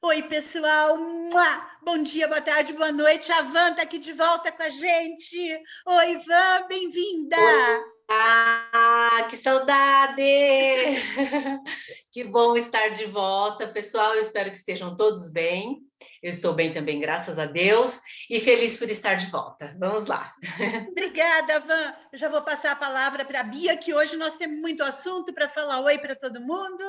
Oi, pessoal. Bom dia, boa tarde, boa noite. A Van está aqui de volta com a gente. Oi, Van, bem-vinda. Olá, que saudade! Que bom estar de volta, pessoal. Eu espero que estejam todos bem. Eu estou bem também, graças a Deus, e feliz por estar de volta. Vamos lá. Obrigada, Van. Eu já vou passar a palavra para a Bia, que hoje nós temos muito assunto para falar oi para todo mundo.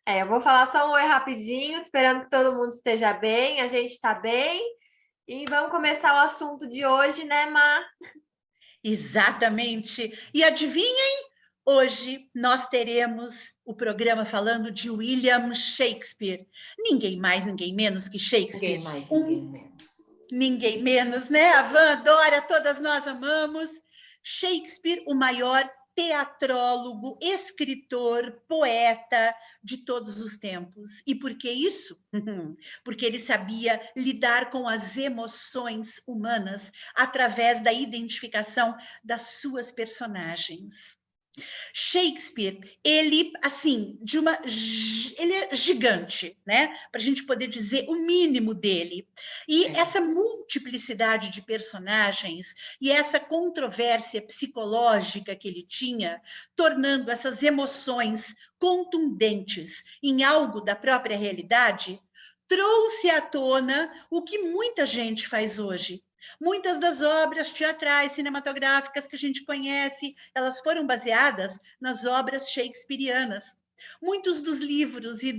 Eu vou falar só um oi rapidinho, esperando que todo mundo esteja bem, a gente está bem. E vamos começar o assunto de hoje, né, Má? Exatamente. E adivinhem? Hoje nós teremos o programa falando de William Shakespeare. Ninguém mais, ninguém menos que Shakespeare. Ninguém mais, ninguém menos. Ninguém menos, né? A Van adora, todas nós amamos. Shakespeare, o maior teatrólogo, escritor, poeta de todos os tempos. E por que isso? Porque ele sabia lidar com as emoções humanas através da identificação das suas personagens. Shakespeare, ele, assim, ele é gigante, né? Para a gente poder dizer o mínimo dele. E essa multiplicidade de personagens e essa controvérsia psicológica que ele tinha, tornando essas emoções contundentes em algo da própria realidade, trouxe à tona o que muita gente faz hoje. Muitas das obras teatrais, cinematográficas que a gente conhece, elas foram baseadas nas obras shakespearianas. Muitos dos livros e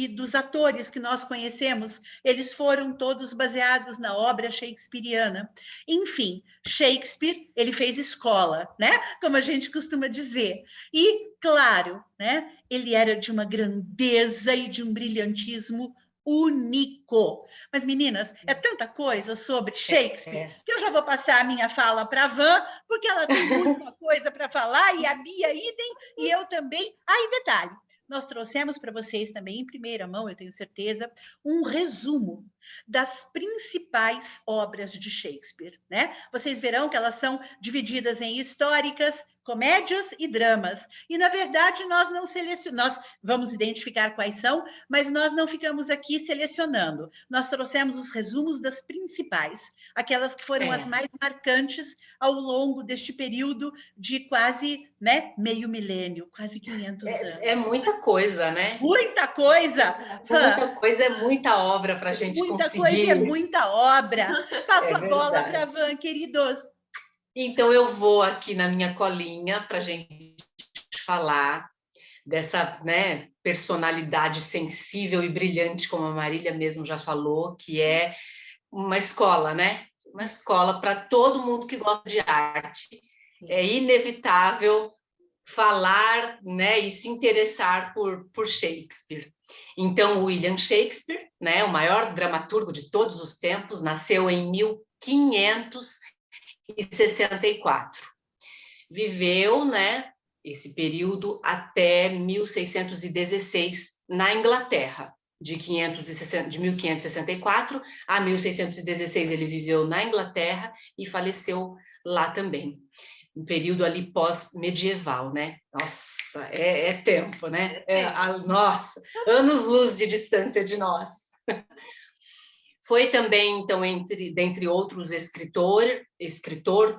dos atores que nós conhecemos, eles foram todos baseados na obra shakespeariana. Enfim, Shakespeare, ele fez escola, né? Como a gente costuma dizer. E, claro, né? Ele era de uma grandeza e de um brilhantismo único. Mas, meninas, é tanta coisa sobre Shakespeare que eu já vou passar a minha fala para a Van, porque ela tem muita coisa para falar, e a Bia idem, e eu também. E detalhe, nós trouxemos para vocês também, em primeira mão, eu tenho certeza, um resumo das principais obras de Shakespeare, né? Vocês verão que elas são divididas em históricas, comédias e dramas. E, na verdade, nós não selecionamos, nós vamos identificar quais são, mas nós não ficamos aqui selecionando. Nós trouxemos os resumos das principais, aquelas que foram as mais marcantes ao longo deste período de quase, né, meio milênio, quase 500 anos. É muita coisa, né? Muita coisa! Muita coisa, é muita obra para a gente conseguir. Muita coisa é muita obra. Passo a bola para a Van, queridos. Então, eu vou aqui na minha colinha para a gente falar dessa, né, personalidade sensível e brilhante, como a Marília mesmo já falou, que é uma escola, né? Uma escola para todo mundo que gosta de arte. É inevitável falar, né, e se interessar por Shakespeare. Então, William Shakespeare, né, o maior dramaturgo de todos os tempos, nasceu em 1564. Viveu, né, esse período até 1616 na Inglaterra. De 1564 a 1616 ele viveu na Inglaterra e faleceu lá também. Um período ali pós-medieval, né? Nossa, é tempo, né? Nossa, anos-luz de distância de nós. Foi também, então, dentre outros, escritor,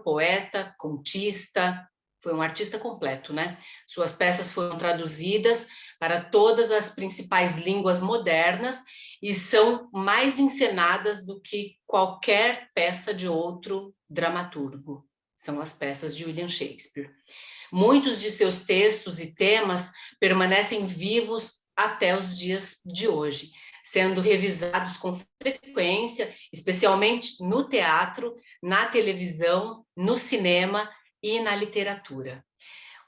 poeta, contista, foi um artista completo, né? Suas peças foram traduzidas para todas as principais línguas modernas e são mais encenadas do que qualquer peça de outro dramaturgo. São as peças de William Shakespeare. Muitos de seus textos e temas permanecem vivos até os dias de hoje, sendo revisados com frequência, especialmente no teatro, na televisão, no cinema e na literatura.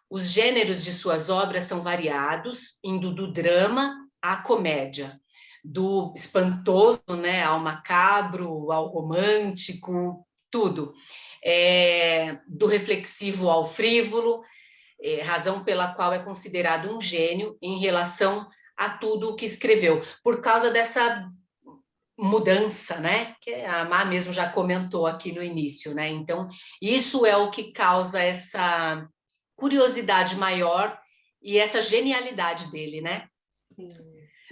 Os gêneros de suas obras são variados, indo do drama à comédia, do espantoso, né, ao macabro, ao romântico, tudo. Do reflexivo ao frívolo, razão pela qual é considerado um gênio em relação a tudo o que escreveu, por causa dessa mudança, né? Que a Má mesmo já comentou aqui no início, né? Então, isso é o que causa essa curiosidade maior e essa genialidade dele, né?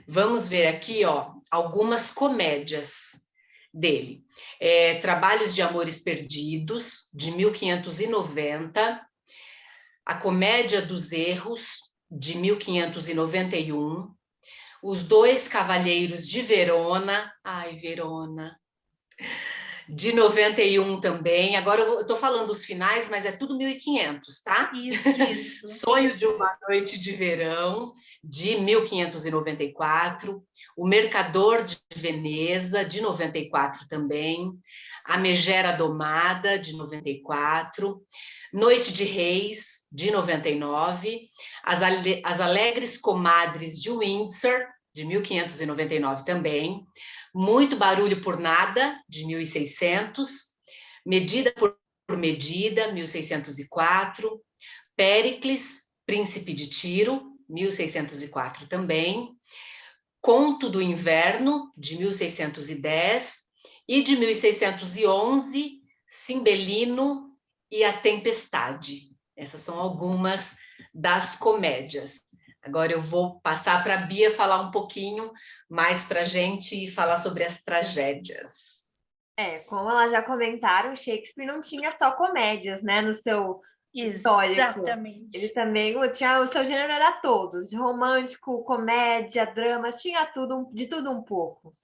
Vamos ver aqui, ó, algumas comédias dele. Trabalhos de Amores Perdidos, de 1590, A Comédia dos Erros, de 1591, Os Dois Cavalheiros de Verona, ai, Verona, de 91 também. Agora eu estou falando os finais, mas é tudo 1500, tá? Isso. Sonho de uma Noite de Verão, de 1594. O Mercador de Veneza, de 94 também. A Megera Domada, de 94. Noite de Reis, de 99. As Alegres Comadres de Windsor, de 1599 também. Muito Barulho por Nada, de 1600, Medida por Medida, 1604, Péricles, Príncipe de Tiro, 1604 também, Conto do Inverno, de 1610, e de 1611, Cimbelino e a Tempestade. Essas são algumas das comédias. Agora eu vou passar para a Bia falar um pouquinho mais para a gente e falar sobre as tragédias. Como elas já comentaram, Shakespeare não tinha só comédias, né, no seu histórico. Exatamente. Ele também tinha, o seu gênero era todos, romântico, comédia, drama, tinha tudo, de tudo um pouco.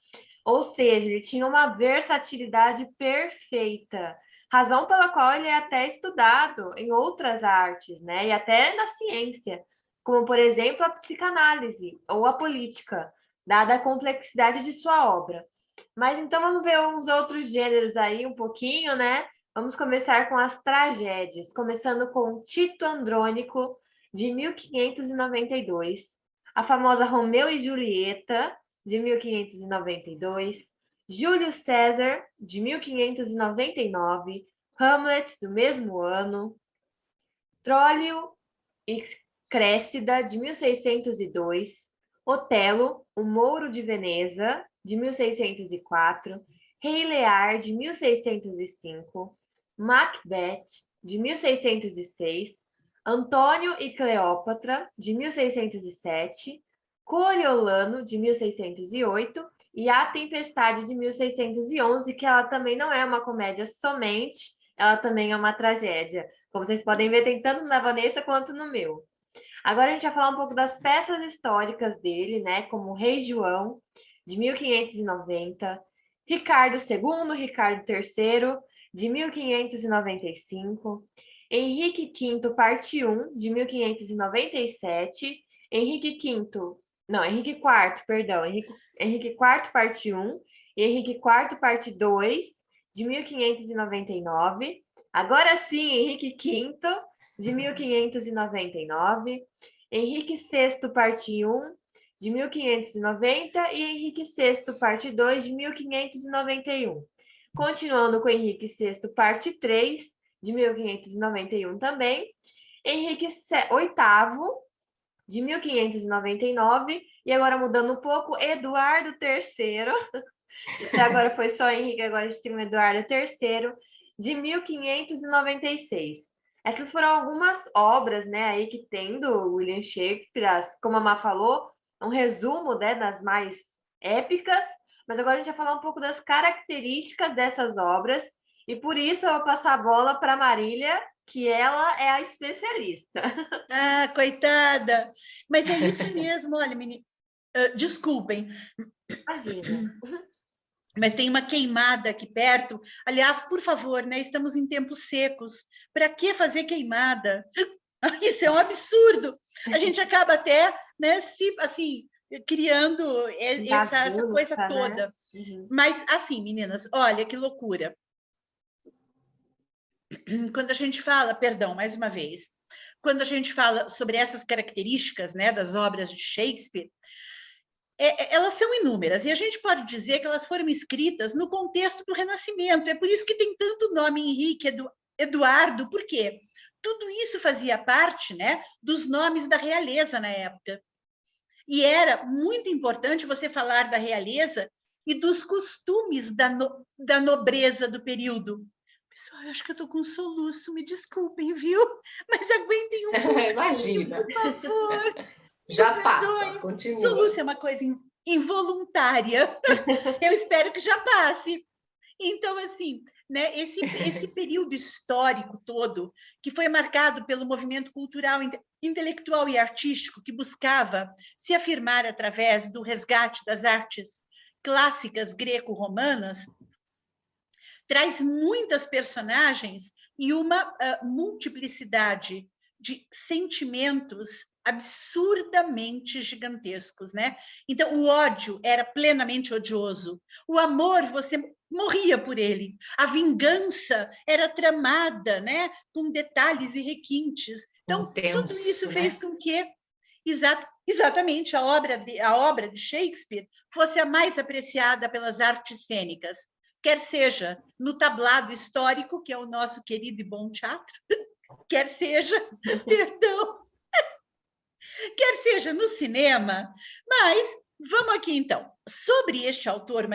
Ou seja, ele tinha uma versatilidade perfeita, razão pela qual ele é até estudado em outras artes, né, e até na ciência, como, por exemplo, a psicanálise ou a política, dada a complexidade de sua obra. Mas então vamos ver uns outros gêneros aí um pouquinho, né? Vamos começar com as tragédias, começando com Tito Andrônico, de 1592, a famosa Romeu e Julieta, de 1592, Júlio César, de 1599, Hamlet, do mesmo ano, Troilo e Créssida, de 1602, Otelo, o Mouro de Veneza, de 1604, Rei Lear, de 1605, Macbeth, de 1606, Antônio e Cleópatra, de 1607, Coriolano, de 1608, e A Tempestade, de 1611, que ela também não é uma comédia somente, ela também é uma tragédia. Como vocês podem ver, tem tanto na Vanessa quanto no meu. Agora a gente vai falar um pouco das peças históricas dele, né? Como Rei João, de 1590, Ricardo II, Ricardo III, de 1595, Henrique V, parte 1, de 1597, Henrique IV, parte 1, e Henrique IV, parte 2, de 1599. Agora sim, Henrique V, de 1599, Henrique VI, parte 1, de 1590, e Henrique VI, parte 2, de 1591. Continuando com Henrique VI, parte 3, de 1591 também, Henrique VIII, de 1599, e agora mudando um pouco, Eduardo III, agora foi só Henrique, agora a gente tem o Eduardo III, de 1596. Essas foram algumas obras, né, aí que tem do William Shakespeare, como a Má falou, um resumo, né, das mais épicas, mas agora a gente vai falar um pouco das características dessas obras, e por isso eu vou passar a bola para a Marília, que ela é a especialista. Ah, coitada! Mas é isso mesmo, olha, menina. Desculpem. Imagina. Mas tem uma queimada aqui perto. Aliás, por favor, né? Estamos em tempos secos. Para que fazer queimada? Isso é um absurdo. A gente acaba até, né, criando essa coisa toda. Né? Uhum. Mas, assim, meninas, olha que loucura. Quando a gente fala, perdão, mais uma vez, quando a gente fala sobre essas características, né, das obras de Shakespeare, elas são inúmeras, e a gente pode dizer que elas foram escritas no contexto do Renascimento. É por isso que tem tanto nome Henrique, Eduardo, por quê? Tudo isso fazia parte, né, dos nomes da realeza na época. E era muito importante você falar da realeza e dos costumes da nobreza do período. Pessoal, eu acho que eu estou com um soluço, me desculpem, viu? Mas aguentem um pouquinho, Imagina. por favor. Já passa, continua. Soluço é uma coisa involuntária. Eu espero que já passe. Então, assim, né, esse período histórico todo, que foi marcado pelo movimento cultural, intelectual e artístico que buscava se afirmar através do resgate das artes clássicas greco-romanas, traz muitas personagens e uma multiplicidade de sentimentos absurdamente gigantescos, né? Então, o ódio era plenamente odioso. O amor, você morria por ele. A vingança era tramada, né? Com detalhes e requintes. Então, Intenso, tudo isso fez né? com que exatamente a obra de Shakespeare fosse a mais apreciada pelas artes cênicas, quer seja no tablado histórico, que é o nosso querido e bom teatro, quer seja, perdão, quer seja no cinema. Mas vamos aqui, então. Sobre este autor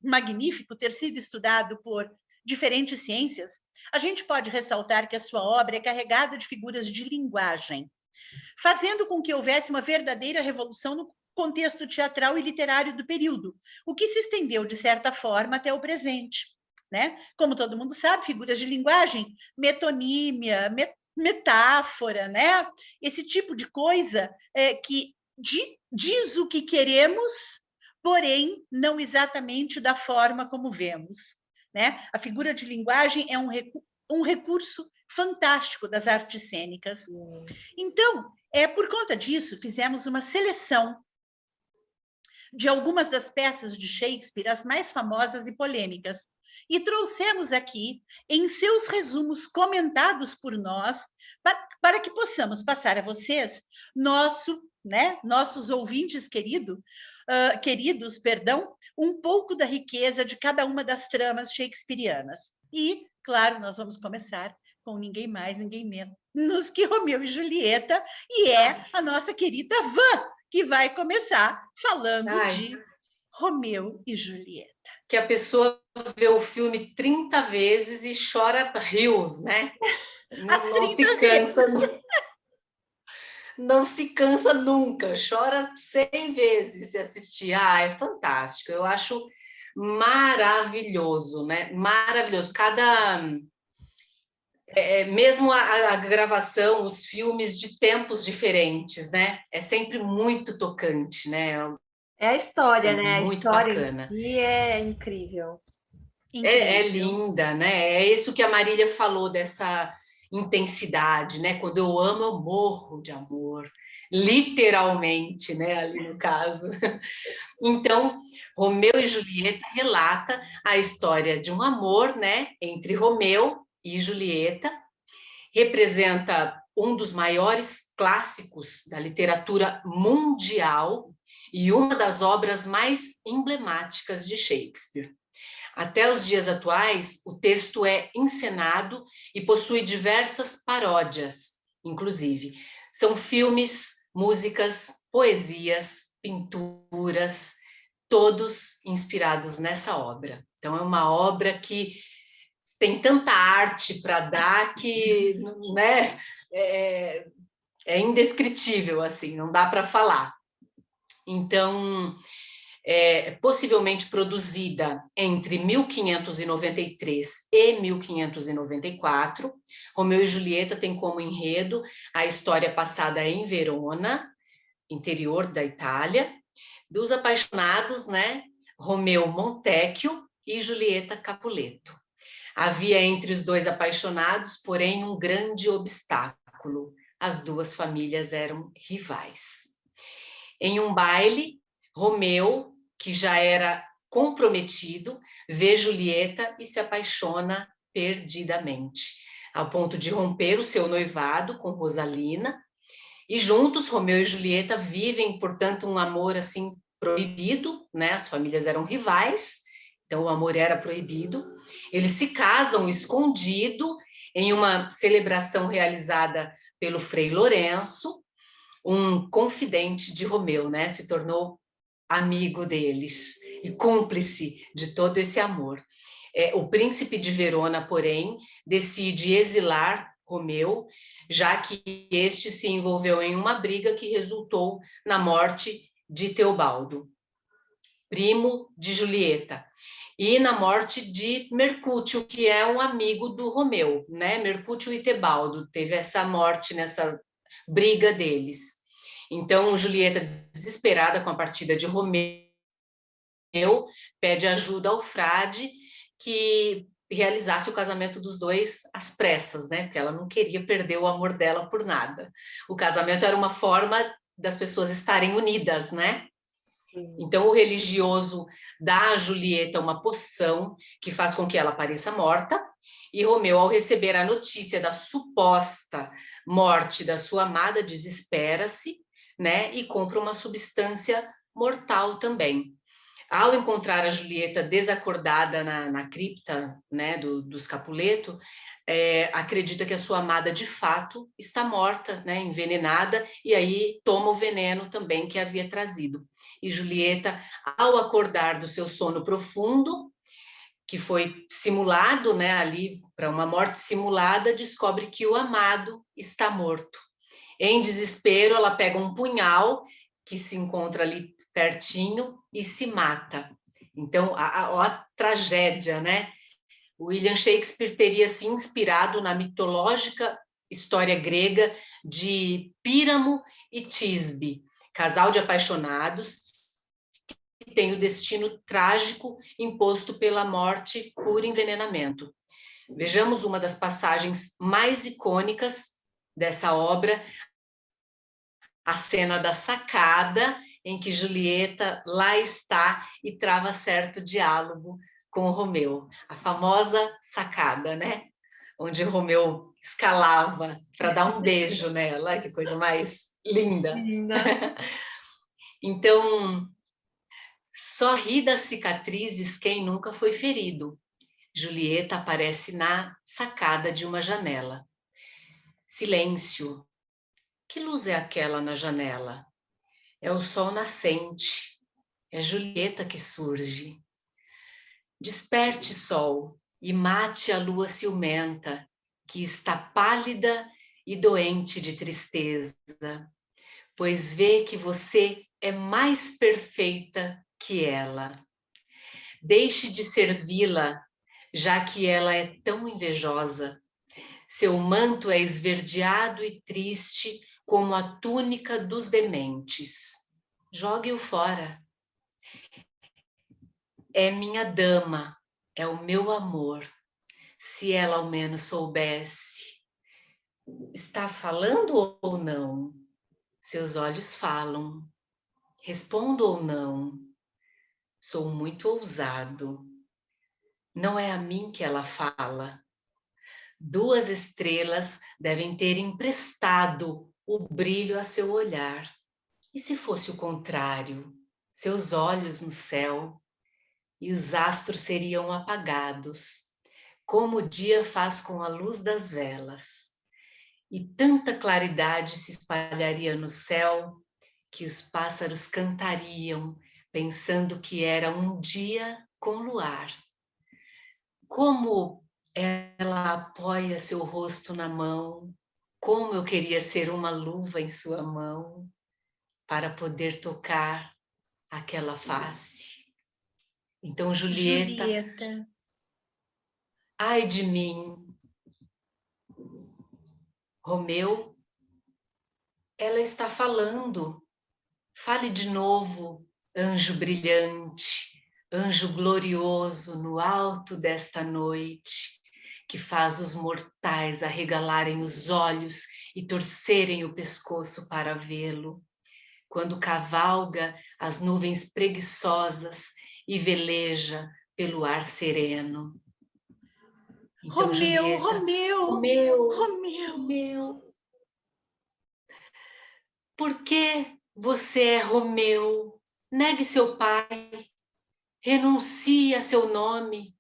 magnífico ter sido estudado por diferentes ciências, a gente pode ressaltar que a sua obra é carregada de figuras de linguagem, fazendo com que houvesse uma verdadeira revolução no contexto teatral e literário do período, o que se estendeu, de certa forma, até o presente. Né? Como todo mundo sabe, figuras de linguagem, metonímia, metáfora, né? Esse tipo de coisa que diz o que queremos, porém não exatamente da forma como vemos. Né? A figura de linguagem é um recurso fantástico das artes cênicas. Então, por conta disso, fizemos uma seleção de algumas das peças de Shakespeare, as mais famosas e polêmicas, e trouxemos aqui, em seus resumos comentados por nós, para que possamos passar a vocês, nossos ouvintes queridos, um pouco da riqueza de cada uma das tramas shakespearianas. E, claro, nós vamos começar com ninguém mais, ninguém menos que Romeu e Julieta, e é a nossa querida Van, que vai começar falando de Romeu e Julieta. Que a pessoa vê o filme 30 vezes e chora rios, né? Não se cansa. Não se cansa nunca, chora 100 vezes se assistir. É fantástico, eu acho maravilhoso, né? Maravilhoso. Mesmo a gravação, os filmes de tempos diferentes, né? É sempre muito tocante, né? É a história, né? A muito história bacana. em si é incrível. É linda, né? É isso que a Marília falou dessa intensidade, né? Quando eu amo, eu morro de amor, literalmente, né? Ali no caso. Então, Romeu e Julieta relata a história de um amor, né? Entre Romeu e Julieta, representa um dos maiores clássicos da literatura mundial e uma das obras mais emblemáticas de Shakespeare. Até os dias atuais, o texto é encenado e possui diversas paródias, inclusive. São filmes, músicas, poesias, pinturas, todos inspirados nessa obra. Então, é uma obra que tem tanta arte para dar que, né, é indescritível, assim, não dá para falar. Então, possivelmente produzida entre 1593 e 1594. Romeu e Julieta tem como enredo a história passada em Verona, interior da Itália, dos apaixonados, né? Romeu Montecchio e Julieta Capuleto. Havia entre os dois apaixonados, porém, um grande obstáculo. As duas famílias eram rivais. Em um baile, Romeu, que já era comprometido, vê Julieta e se apaixona perdidamente, ao ponto de romper o seu noivado com Rosalina. E juntos, Romeu e Julieta vivem, portanto, um amor assim proibido, né? As famílias eram rivais, então o amor era proibido. Eles se casam escondido em uma celebração realizada pelo Frei Lourenço, um confidente de Romeu, né? Se tornou amigo deles e cúmplice de todo esse amor. O príncipe de Verona, porém, decide exilar Romeu, já que este se envolveu em uma briga que resultou na morte de Teobaldo. primo de Julieta. E na morte de Mercútio, que é um amigo do Romeu, né? Mercútio e Tebaldo, teve essa morte nessa briga deles. Então, Julieta, desesperada com a partida de Romeu, pede ajuda ao frade que realizasse o casamento dos dois às pressas, né? Porque ela não queria perder o amor dela por nada. O casamento era uma forma das pessoas estarem unidas, né? Então, o religioso dá a Julieta uma poção que faz com que ela pareça morta, e Romeu, ao receber a notícia da suposta morte da sua amada, desespera-se, né? E compra uma substância mortal também. Ao encontrar a Julieta desacordada na cripta, né, dos Capuleto, acredita que a sua amada de fato está morta, né, envenenada, e aí toma o veneno também que havia trazido. E Julieta, ao acordar do seu sono profundo, que foi simulado, né, ali para uma morte simulada, descobre que o amado está morto. Em desespero, ela pega um punhal que se encontra ali pertinho e se mata. Então, a tragédia, né? William Shakespeare teria se inspirado na mitológica história grega de Píramo e Tisbe, casal de apaixonados que tem o destino trágico imposto pela morte por envenenamento. Vejamos uma das passagens mais icônicas dessa obra, a cena da sacada, em que Julieta lá está e trava certo diálogo com o Romeu. A famosa sacada, né? Onde o Romeu escalava para dar um beijo nela, que coisa mais linda. Então, só ri das cicatrizes quem nunca foi ferido. Julieta aparece na sacada de uma janela. Silêncio. Que luz é aquela na janela? É o sol nascente, é Julieta que surge. Desperte, sol, e mate a lua ciumenta, que está pálida e doente de tristeza, pois vê que você é mais perfeita que ela. Deixe de servi-la, já que ela é tão invejosa. Seu manto é esverdeado e triste, como a túnica dos dementes. Jogue-o fora. É minha dama, é o meu amor. Se ela ao menos soubesse. Está falando ou não? Seus olhos falam. Respondo ou não? Sou muito ousado. Não é a mim que ela fala. 2 estrelas devem ter emprestado o brilho a seu olhar. E se fosse o contrário? Seus olhos no céu, e os astros seriam apagados, como o dia faz com a luz das velas. E tanta claridade se espalharia no céu, que os pássaros cantariam, pensando que era um dia com luar. Como ela apoia seu rosto na mão, como eu queria ser uma luva em sua mão, para poder tocar aquela face. Então, Julieta, ai de mim, Romeu, ela está falando. Fale de novo, anjo brilhante, anjo glorioso no alto desta noite, que faz os mortais arregalarem os olhos e torcerem o pescoço para vê-lo, quando cavalga as nuvens preguiçosas e veleja pelo ar sereno. Então, Romeu, Julieta, Romeu. Por que você é Romeu? Negue seu pai, renuncie a seu nome,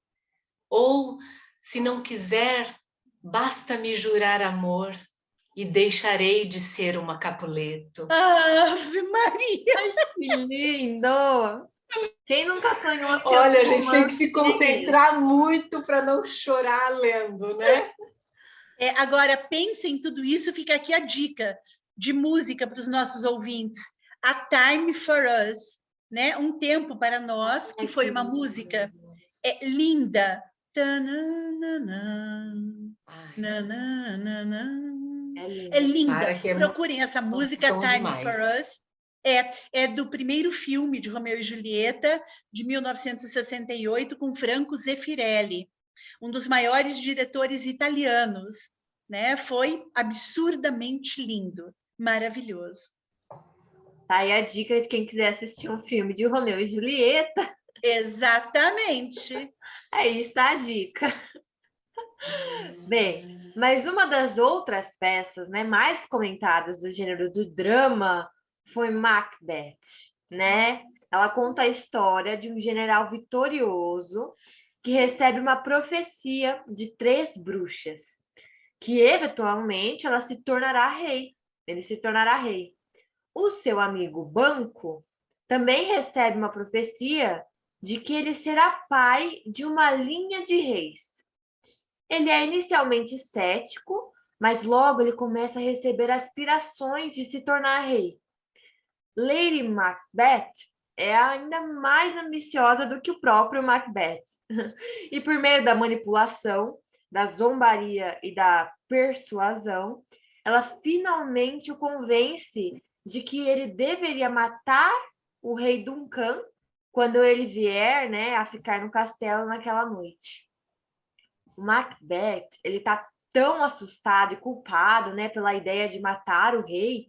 ou, se não quiser, basta-me jurar amor e deixarei de ser uma Capuleto. Ave Maria! Ai, que lindo! Quem nunca sonhou ter Olha, um a gente tem que romance se concentrar muito para não chorar lendo, né? Agora, pense em tudo isso, fica aqui a dica de música para os nossos ouvintes. A Time for Us, né? Um Tempo para Nós, que foi uma música linda. É linda. Procurem essa música, Time for Us. É do primeiro filme de Romeu e Julieta, de 1968, com Franco Zeffirelli, um dos maiores diretores italianos, né? Foi absurdamente lindo, maravilhoso. Tá aí a dica de quem quiser assistir um filme de Romeu e Julieta. Exatamente. Aí está a dica. Bem, mas uma das outras peças, né, mais comentadas do gênero do drama foi Macbeth, né? Ela conta a história de um general vitorioso que recebe uma profecia de 3 bruxas, que eventualmente ela se tornará rei. Ele se tornará rei. O seu amigo Banquo também recebe uma profecia de que ele será pai de uma linha de reis. Ele é inicialmente cético, mas logo ele começa a receber aspirações de se tornar rei. Lady Macbeth é ainda mais ambiciosa do que o próprio Macbeth. E por meio da manipulação, da zombaria e da persuasão, ela finalmente o convence de que ele deveria matar o rei Duncan quando ele vier, né, a ficar no castelo naquela noite. O Macbeth, ele está tão assustado e culpado, né, pela ideia de matar o rei,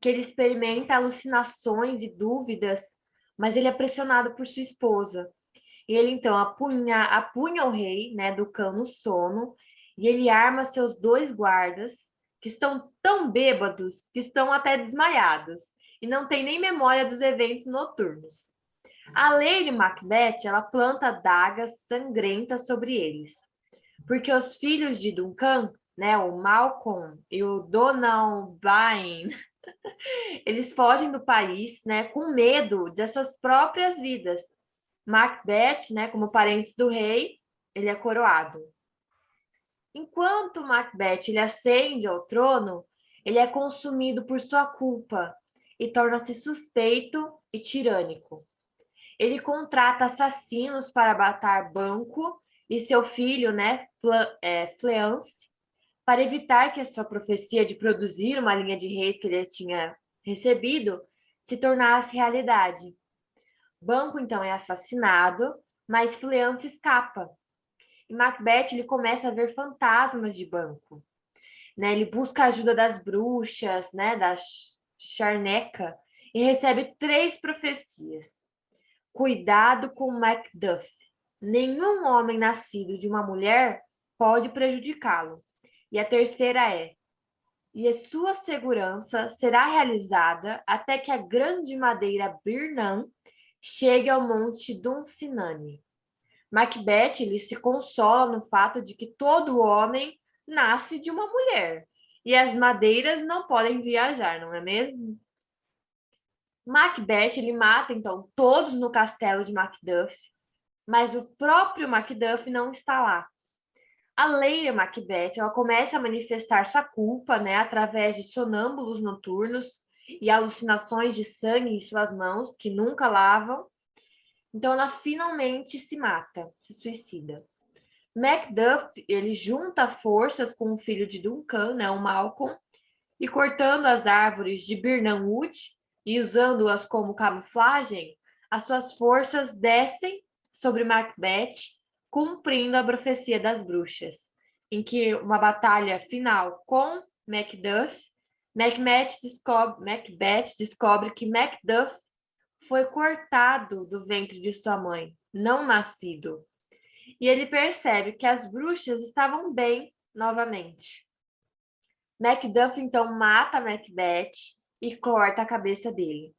que ele experimenta alucinações e dúvidas, mas ele é pressionado por sua esposa. E ele, então, apunha o rei, né, Duncan no sono, e ele arma seus 2 guardas, que estão tão bêbados que estão até desmaiados, e não tem nem memória dos eventos noturnos. A Lady Macbeth, ela planta adagas sangrentas sobre eles, porque os filhos de Duncan, né, o Malcolm e o Donalbain, eles fogem do país, né, com medo das suas próprias vidas. Macbeth, né, como parentes do rei, ele é coroado. Enquanto Macbeth ele ascende ao trono, ele é consumido por sua culpa e torna-se suspeito e tirânico. Ele contrata assassinos para matar Banquo e seu filho, né, Fleance, para evitar que a sua profecia de produzir uma linha de reis que ele tinha recebido se tornasse realidade. Banquo, então, é assassinado, mas Fleance escapa. E Macbeth ele começa a ver fantasmas de Banquo. Né? Ele busca a ajuda das bruxas, né, da Charneca, e recebe 3 profecias. Cuidado com Macduff. Nenhum homem nascido de uma mulher pode prejudicá-lo. E a terceira é: e a sua segurança será realizada até que a grande madeira Birnam chegue ao monte Dunsinane. Macbeth ele se consola no fato de que todo homem nasce de uma mulher e as madeiras não podem viajar, não é mesmo? Macbeth ele mata então todos no castelo de Macduff, mas o próprio Macduff não está lá. A Lady Macbeth ela começa a manifestar sua culpa, né, através de sonâmbulos noturnos e alucinações de sangue em suas mãos que nunca lavam. Então ela finalmente se mata, se suicida. Macduff ele junta forças com o filho de Duncan, né, o Malcolm, e cortando as árvores de Birnam Wood e usando-as como camuflagem, as suas forças descem sobre Macbeth, cumprindo a profecia das bruxas, em que uma batalha final com Macduff, Macbeth descobre que Macduff foi cortado do ventre de sua mãe, não nascido. E ele percebe que as bruxas estavam bem novamente. Macduff então mata Macbeth e corta a cabeça dele.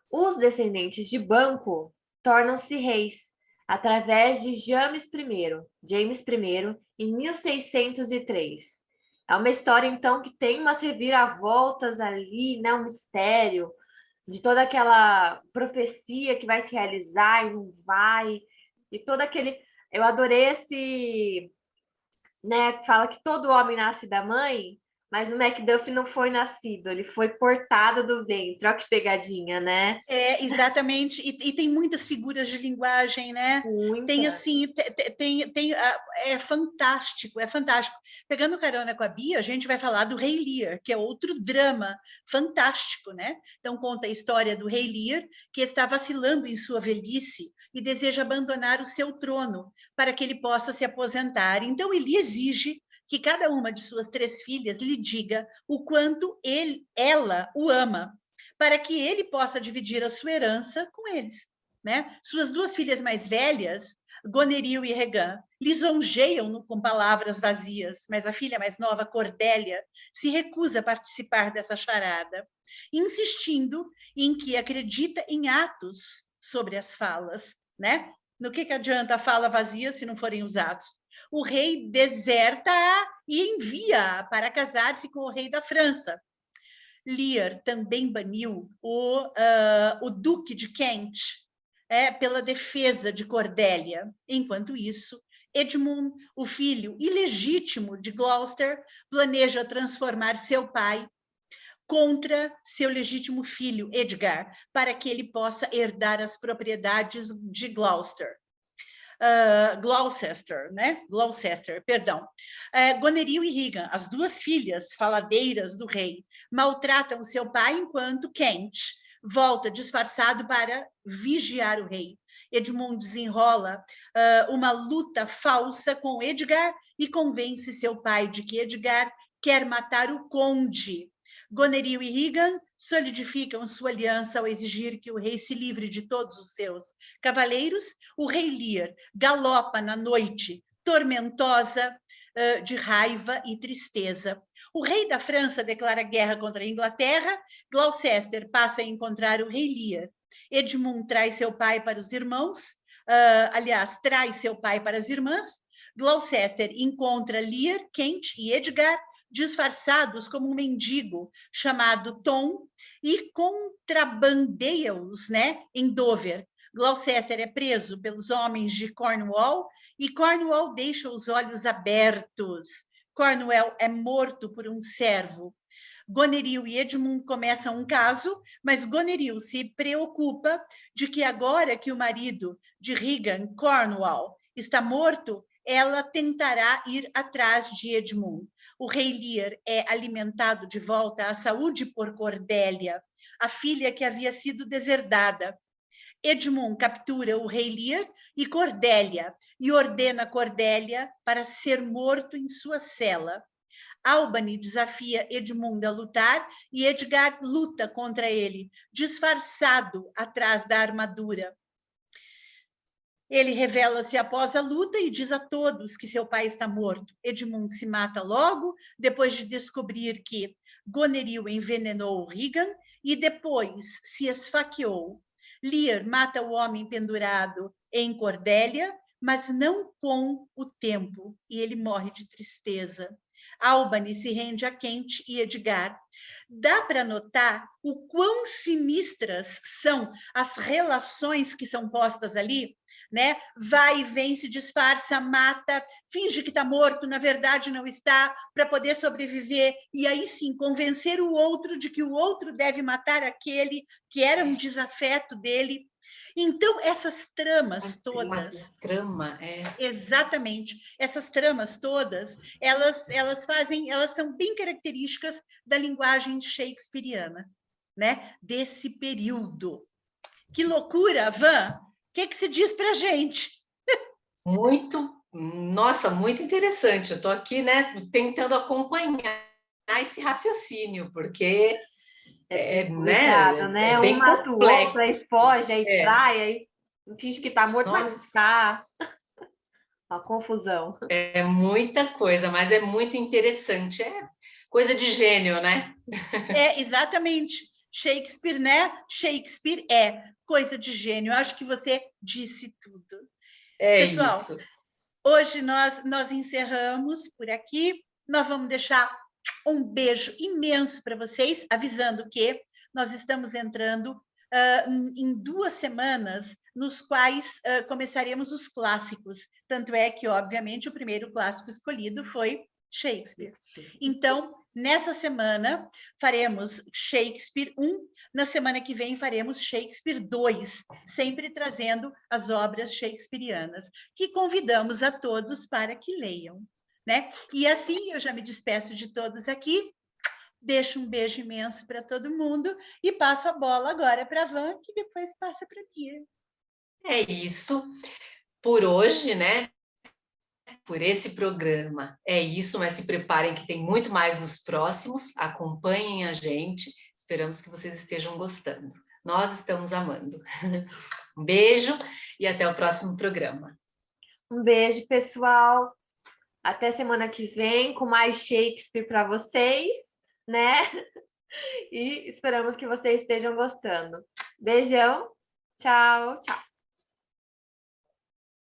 Os descendentes de Banquo tornam-se reis através de James I, em 1603. É uma história então que tem umas reviravoltas ali, né, um mistério de toda aquela profecia que vai se realizar e não vai, e todo aquele... Eu adorei esse, né, que fala que todo homem nasce da mãe, Mas o Macduff não foi nascido, ele foi portado do ventre. Olha que pegadinha, né? Exatamente. E tem muitas figuras de linguagem, né? Muita. Tem assim, é fantástico, é fantástico. Pegando carona com a Bia, a gente vai falar do Rei Lear, que é outro drama fantástico, né? Então conta a história do Rei Lear, que está vacilando em sua velhice e deseja abandonar o seu trono para que ele possa se aposentar. Então ele exige que cada uma de suas 3 filhas lhe diga o quanto ela o ama, para que ele possa dividir a sua herança com eles, né? Suas 2 filhas mais velhas, Goneril e Regan, lisonjeiam-no com palavras vazias, mas a filha mais nova, Cordélia, se recusa a participar dessa charada, insistindo em que acredita em atos sobre as falas, né? No que adianta a fala vazia se não forem os atos? O rei deserta-a e envia-a para casar-se com o rei da França. Lear também baniu o Duque de Kent pela defesa de Cordélia. Enquanto isso, Edmund, o filho ilegítimo de Gloucester, planeja transformar seu pai contra seu legítimo filho, Edgar, para que ele possa herdar as propriedades de Gloucester. Gloucester, perdão. Goneril e Regan, as 2 filhas faladeiras do rei, maltratam seu pai enquanto Kent volta disfarçado para vigiar o rei. Edmund desenrola uma luta falsa com Edgar e convence seu pai de que Edgar quer matar o conde. Goneril e Regan solidificam sua aliança ao exigir que o rei se livre de todos os seus cavaleiros. O rei Lear galopa na noite tormentosa de raiva e tristeza. O rei da França declara guerra contra a Inglaterra. Gloucester passa a encontrar o rei Lear. Edmund traz seu pai para os irmãos, traz seu pai para as irmãs. Gloucester encontra Lear, Kent e Edgar disfarçados como um mendigo chamado Tom e contrabandeia-os, né, em Dover. Gloucester é preso pelos homens de Cornwall e Cornwall deixa os olhos abertos. Cornwall é morto por um servo. Goneril e Edmund começam um caso, mas Goneril se preocupa de que agora que o marido de Regan, Cornwall, está morto, ela tentará ir atrás de Edmund. O rei Lear é alimentado de volta à saúde por Cordélia, a filha que havia sido deserdada. Edmund captura o rei Lear e Cordélia e ordena Cordélia para ser morto em sua cela. Albany desafia Edmund a lutar e Edgar luta contra ele, disfarçado atrás da armadura. Ele revela-se após a luta e diz a todos que seu pai está morto. Edmund se mata logo, depois de descobrir que Goneril envenenou Regan e depois se esfaqueou. Lear mata o homem pendurado em Cordélia, mas não com o tempo, e ele morre de tristeza. Albany se rende a Kent e Edgar. Dá para notar o quão sinistras são as relações que são postas ali, né? Vai e vem, se disfarça, mata, finge que está morto, na verdade não está, para poder sobreviver, e aí sim convencer o outro de que o outro deve matar aquele que era um desafeto dele. Então, essas tramas todas... Trama, Exatamente. Essas tramas todas, elas são bem características da linguagem shakespeariana, né? Desse período. Que loucura, Van! O que se diz para a gente? Nossa, muito interessante. Eu estou aqui, né, tentando acompanhar esse raciocínio, porque pesado, né? É bem mata o outro, aí foge, aí trai, aí finge que está morto, mas não está. Uma confusão. É muita coisa, mas é muito interessante. É coisa de gênio, né? Exatamente. Shakespeare, né? Shakespeare é coisa de gênio. Eu acho que você disse tudo. Pessoal, isso. Hoje nós encerramos por aqui. Nós vamos deixar um beijo imenso para vocês, avisando que nós estamos entrando em 2 semanas, nos quais começaremos os clássicos. Tanto é que, obviamente, o primeiro clássico escolhido foi Shakespeare. Então, Nessa semana, faremos Shakespeare 1, na semana que vem faremos Shakespeare 2, sempre trazendo as obras shakespearianas, que convidamos a todos para que leiam, né? E assim, eu já me despeço de todos aqui, deixo um beijo imenso para todo mundo e passo a bola agora para a Van, que depois passa para a Bia. É isso por hoje, né? Por esse programa. É isso, mas se preparem que tem muito mais nos próximos. Acompanhem a gente. Esperamos que vocês estejam gostando. Nós estamos amando. Um beijo e até o próximo programa. Um beijo, pessoal. Até semana que vem com mais Shakespeare para vocês, né? E esperamos que vocês estejam gostando. Beijão. Tchau, tchau.